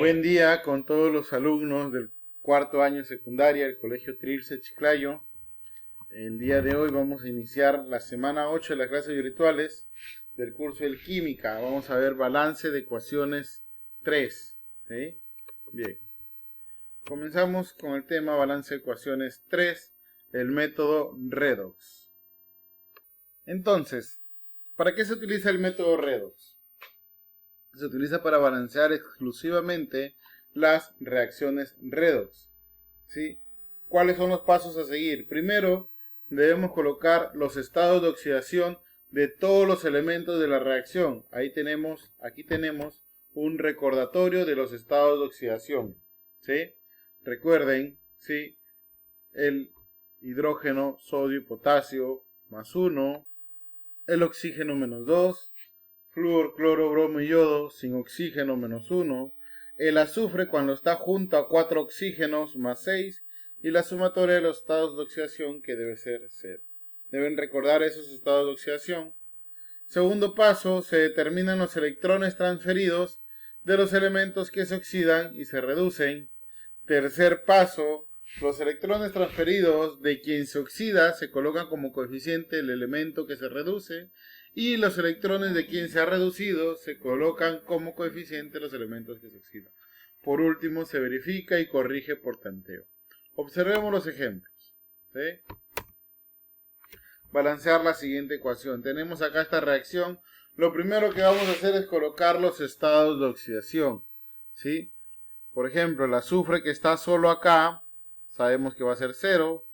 Buen día con todos los alumnos del cuarto año de secundaria del Colegio Trilce Chiclayo. El día de hoy vamos a iniciar la semana 8 de las clases virtuales del curso de Química. Vamos a ver balance de ecuaciones 3. ¿Sí? Bien. Comenzamos con el tema balance de ecuaciones 3, el método Redox. Entonces, ¿para qué se utiliza el método Redox? Se utiliza para balancear exclusivamente las reacciones redox. ¿Sí? ¿Cuáles son los pasos a seguir? Primero, debemos colocar los estados de oxidación de todos los elementos de la reacción. Aquí tenemos un recordatorio de los estados de oxidación. ¿Sí? Recuerden, ¿sí? El hidrógeno, sodio y potasio más 1, el oxígeno menos 2, flúor, cloro, bromo y yodo sin oxígeno menos 1, el azufre cuando está junto a 4 oxígenos más 6 y la sumatoria de los estados de oxidación que debe ser 0. Deben recordar esos estados de oxidación. Segundo paso, se determinan los electrones transferidos de los elementos que se oxidan y se reducen. Tercer paso, los electrones transferidos de quien se oxida se colocan como coeficiente el elemento que se reduce y los electrones de quien se ha reducido se colocan como coeficiente los elementos que se oxidan. Por último, se verifica y corrige por tanteo. Observemos los ejemplos. ¿Sí? Balancear la siguiente ecuación. Tenemos acá esta reacción. Lo primero que vamos a hacer es colocar los estados de oxidación. ¿Sí? Por ejemplo, el azufre que está solo acá, sabemos que va a ser 0.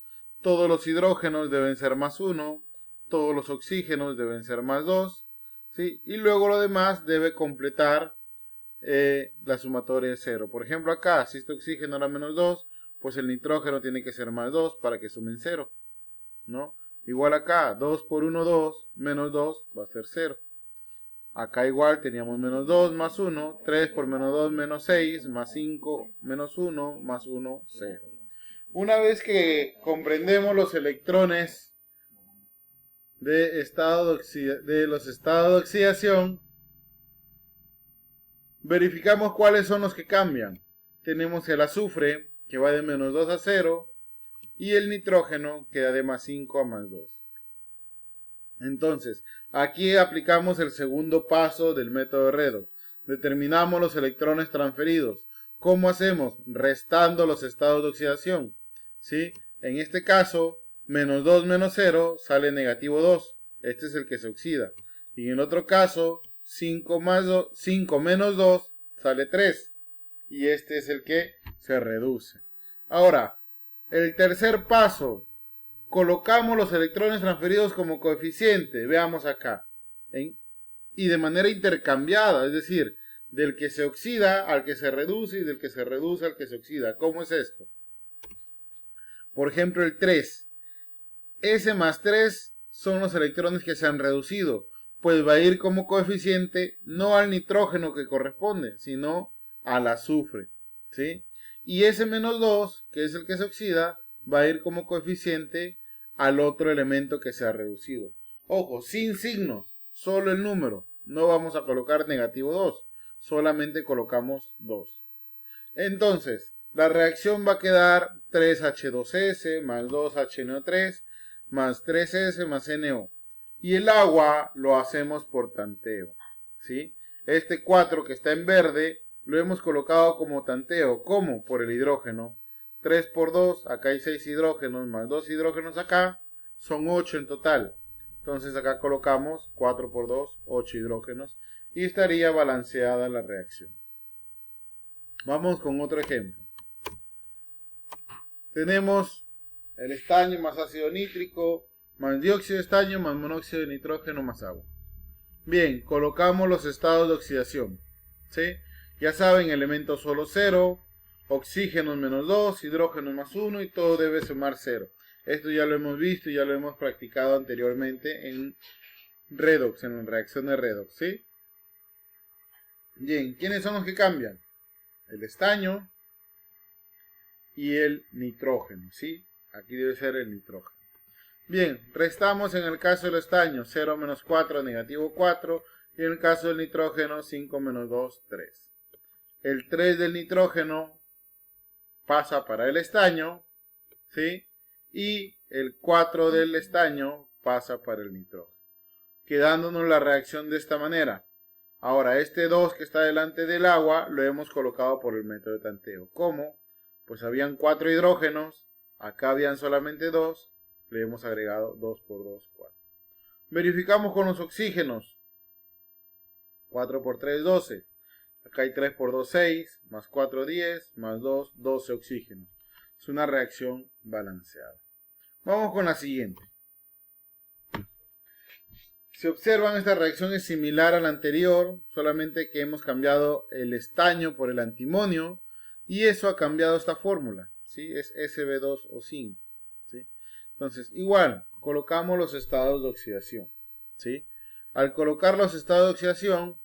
Todos los hidrógenos deben ser más 1. Todos los oxígenos deben ser más 2. ¿Sí? Y luego lo demás debe completar la sumatoria de 0. Por ejemplo, acá, si este oxígeno era menos 2, pues el nitrógeno tiene que ser más 2 para que sumen 0. ¿No? Igual acá, 2 por 1, 2, menos 2 va a ser 0. Acá igual teníamos menos 2 más 1, 3 por menos 2 menos 6, más 5 menos 1, más 1, 0. Una vez que comprendemos los electrones de los estados de oxidación, verificamos cuáles son los que cambian. Tenemos el azufre, que va de menos 2 a 0, y el nitrógeno, que va de más 5 a más 2. Entonces, aquí aplicamos el segundo paso del método Redox. Determinamos los electrones transferidos. ¿Cómo hacemos? Restando los estados de oxidación. ¿Sí? En este caso, menos 2 menos 0 sale negativo 2. Este es el que se oxida. Y en el otro caso, 5 menos 2 sale 3. Y este es el que se reduce. Ahora, el tercer paso. Colocamos los electrones transferidos como coeficiente. Veamos acá. Y de manera intercambiada. Es decir, del que se oxida al que se reduce y del que se reduce al que se oxida. ¿Cómo es esto? Por ejemplo, el 3. S más 3 son los electrones que se han reducido. Pues va a ir como coeficiente no al nitrógeno que corresponde, sino al azufre. ¿Sí? Y S menos 2, que es el que se oxida, va a ir como coeficiente al otro elemento que se ha reducido. Ojo, sin signos, solo el número. No vamos a colocar negativo 2, solamente colocamos 2. Entonces, la reacción va a quedar 3H2S más 2HNO3 más 3S más NO. Y el agua lo hacemos por tanteo. ¿Sí? Este 4 que está en verde lo hemos colocado como tanteo. ¿Cómo? Por el hidrógeno. 3 por 2, acá hay 6 hidrógenos, más 2 hidrógenos acá, son 8 en total. Entonces acá colocamos 4 por 2, 8 hidrógenos, y estaría balanceada la reacción. Vamos con otro ejemplo. Tenemos el estaño más ácido nítrico, más dióxido de estaño, más monóxido de nitrógeno, más agua. Bien, colocamos los estados de oxidación. ¿Sí? Ya saben, elementos solo 0, oxígenos menos 2, hidrógeno más 1 y todo debe sumar 0. Esto ya lo hemos visto y ya lo hemos practicado anteriormente en Redox, en la reacción de Redox. ¿Sí? Bien, ¿quiénes son los que cambian? El estaño y el nitrógeno. ¿Sí? Aquí debe ser el nitrógeno. Bien, restamos en el caso del estaño 0 menos 4, negativo 4. Y en el caso del nitrógeno 5 menos 2, 3. el 3 del nitrógeno pasa para el estaño, ¿sí? Y el 4 del estaño pasa para el nitrógeno, quedándonos la reacción de esta manera. Ahora, este 2 que está delante del agua lo hemos colocado por el método de tanteo. ¿Cómo? Pues habían 4 hidrógenos, acá habían solamente 2, le hemos agregado 2 por 2, 4. Verificamos con los oxígenos. 4 por 3, 12. Acá hay 3 por 2, 6, más 4, 10, más 2, 12 oxígenos. Es una reacción balanceada. Vamos con la siguiente. Si observan, esta reacción es similar a la anterior, solamente que hemos cambiado el estaño por el antimonio y eso ha cambiado esta fórmula, ¿sí? Es Sb2O5, ¿sí? Entonces, igual, colocamos los estados de oxidación, ¿sí? Al colocar los estados de oxidación,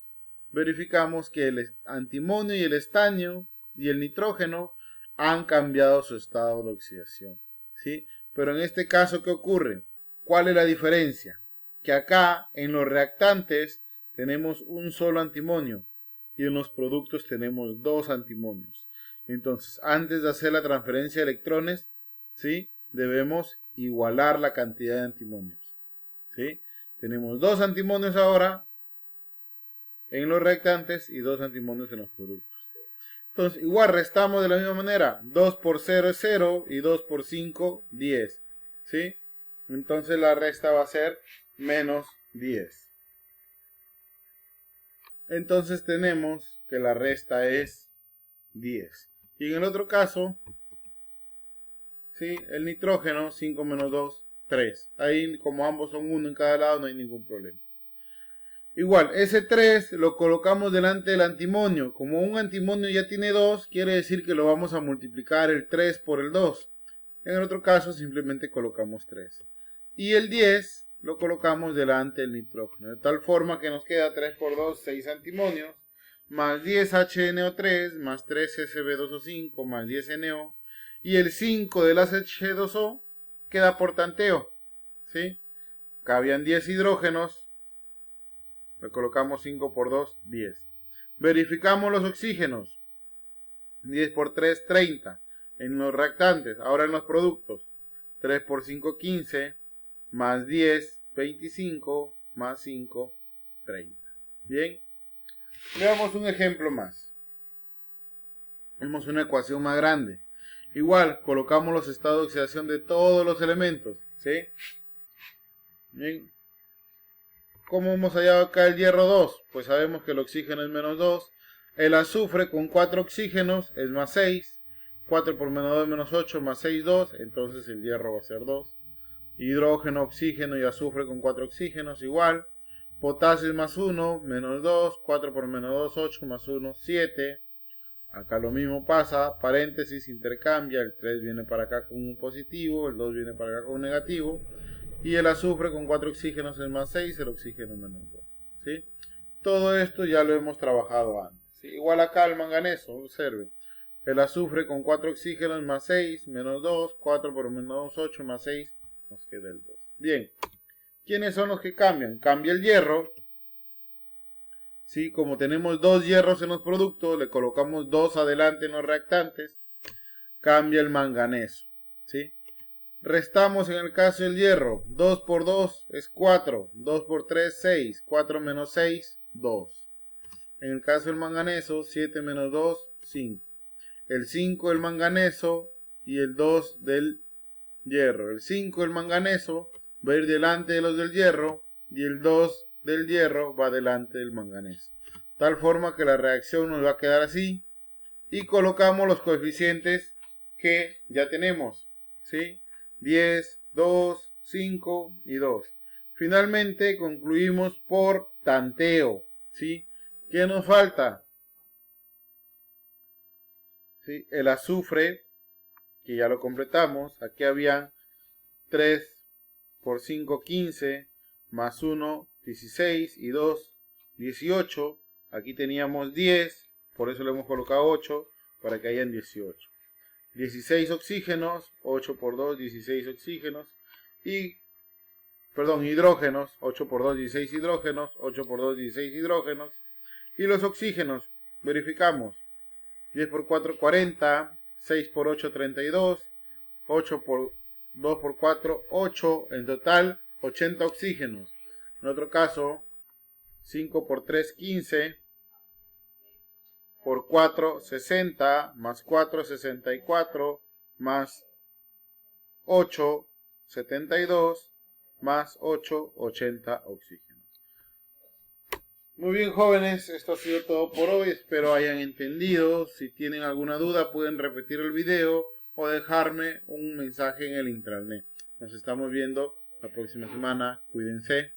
verificamos que el antimonio y el estaño y el nitrógeno han cambiado su estado de oxidación, ¿sí? Pero en este caso, ¿qué ocurre? ¿Cuál es la diferencia? Que acá en los reactantes tenemos un solo antimonio y en los productos tenemos 2 antimonios. Entonces, antes de hacer la transferencia de electrones, ¿sí? Debemos igualar la cantidad de antimonios, ¿sí? Tenemos 2 antimonios ahora en los reactantes y 2 antimonios en los productos. Entonces, igual restamos de la misma manera. 2 por 0 es 0 y 2 por 5, 10, ¿sí? Entonces la resta va a ser menos 10. Entonces tenemos que la resta es 10. Y en el otro caso, ¿sí? El nitrógeno, 5 menos 2, 3. Ahí, como ambos son 1 en cada lado, no hay ningún problema. Igual, ese 3 lo colocamos delante del antimonio. Como un antimonio ya tiene 2, quiere decir que lo vamos a multiplicar el 3 por el 2. En el otro caso, simplemente colocamos 3. Y el 10 lo colocamos delante del nitrógeno, de tal forma que nos queda 3 por 2, 6 antimonios, más 10 HNO3, más 3 Sb2O5, más 10 NO, y el 5 del H2O queda por tanteo, ¿sí? Acá habían 10 hidrógenos, le colocamos 5 por 2, 10. Verificamos los oxígenos, 10 por 3, 30, en los reactantes, ahora en los productos, 3 por 5, 15, más 10, 25, más 5, 30. Bien, veamos un ejemplo más. Vemos una ecuación más grande. Igual, colocamos los estados de oxidación de todos los elementos, ¿sí? Bien. ¿Cómo hemos hallado acá el hierro 2? Pues sabemos que el oxígeno es menos 2. El azufre con 4 oxígenos es más 6. 4 por menos 2 es menos 8, más 6, 2. Entonces el hierro va a ser 2. Hidrógeno, oxígeno y azufre con 4 oxígenos, igual. Potasio es más 1, menos 2, 4 por menos 2, 8, más 1, 7. Acá lo mismo pasa, paréntesis, intercambia, el 3 viene para acá con un positivo, el 2 viene para acá con un negativo. Y el azufre con 4 oxígenos es más 6, el oxígeno menos 2. ¿Sí? Todo esto ya lo hemos trabajado antes. ¿Sí? Igual acá el manganeso, observe. El azufre con 4 oxígenos más 6, menos 2, 4 por menos 2, 8, más 6. Nos queda el 2. Bien, ¿quiénes son los que cambian? Cambia el hierro. ¿Sí? Como tenemos 2 hierros en los productos, le colocamos 2 adelante en los reactantes. Cambia el manganeso. ¿Sí? Restamos en el caso del hierro. 2 por 2 es 4. 2 por 3, 6. 4 menos 6, 2. En el caso del manganeso, 7 menos 2, 5. El 5 del manganeso y el 2 del hierro. El 5 del manganeso va a ir delante de los del hierro y el 2 del hierro va delante del manganeso. Tal forma que la reacción nos va a quedar así. Y colocamos los coeficientes que ya tenemos, ¿sí? 10, 2, 5 y 2. Finalmente concluimos por tanteo, ¿sí? ¿Qué nos falta? ¿Sí? El azufre, que ya lo completamos. Aquí habían 3 por 5, 15, más 1, 16 y 2, 18. Aquí teníamos 10, por eso le hemos colocado 8, para que hayan 18. 16 oxígenos, 8 por 2, 16 oxígenos, hidrógenos, 8 por 2, 16 hidrógenos, 8 por 2, 16 hidrógenos, y los oxígenos, verificamos, 10 por 4, 40. 6 por 8, 32. 8 por 2 por 4, 8. En total, 80 oxígenos. En otro caso, 5 por 3, 15. Por 4, 60. Más 4, 64. Más 8, 72. Más 8, 80 oxígenos. Muy bien, jóvenes, esto ha sido todo por hoy. Espero hayan entendido. Si tienen alguna duda, pueden repetir el video o dejarme un mensaje en el intranet. Nos estamos viendo la próxima semana. Cuídense.